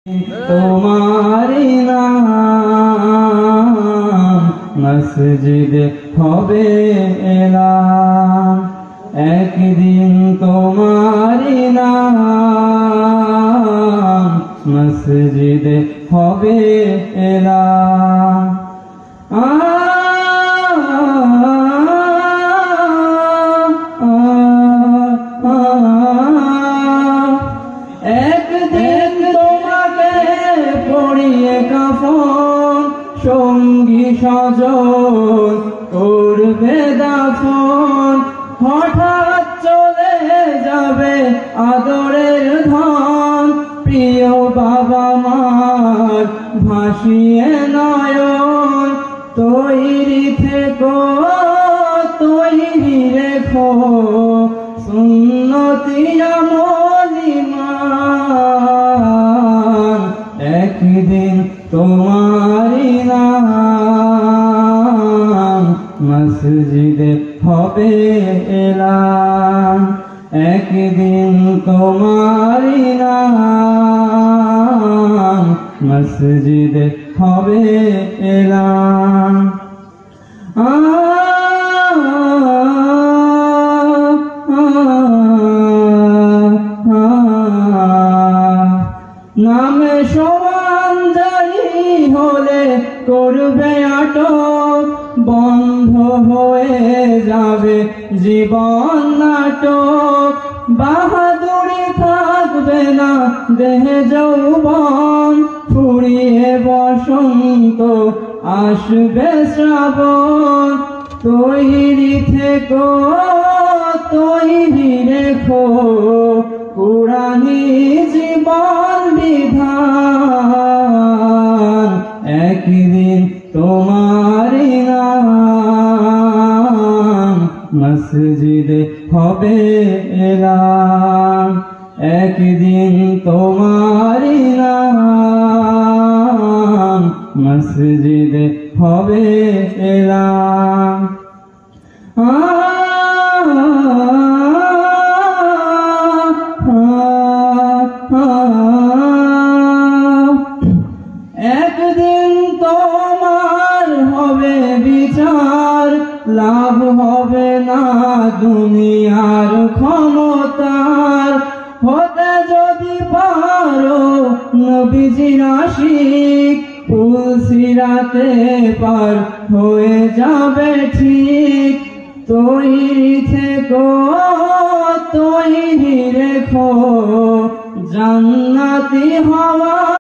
তোমারি নাম মসজিদে হবে এলান, একদিন তোমারি নাম মসজিদে হবে এলান। একদিন তোমাকে পড়িয়ে কাফন, সঙ্গী স্বজন করবে দাফন। হঠাৎ চলে যাবে আদরের ধন, প্রিয় বাবা মার ভাসিয়ে নয়ন। তৈরি থেকো, তৈরি রেখো সুন্নতি আমল ঈমান, একদিন তোমারি নাম মসজিদে হবে এলান, একদিন তোমারি নাম মসজিদে হবে এলান। নামে সমান জারি হলে করবে আটক, বন্ধ হয়ে যাবে জীবন নাটক। বাহাদুরি থাকবে না দেহে যৌবন, ফুরিয়ে বসন্ত আসবে শ্রাবণ। তৈরি থেকো, তৈরি রেখো কুরআনী জীবন বিধান, একদিন তোমারি নাম মসজিদে হবে এলান, একদিন তোমারি নাম মসজিদে হবে এলান। একদিন তোমার হবে বিচার, লাভ হবে না দুনিয়ার ক্ষমতার। হতে যদি পারো নবীজির আশিক, পুলসিরাতে পার হয়ে যাবে ঠিক। তৈরি থেকো, তৈরি রেখো জান্নাতি হওয়া।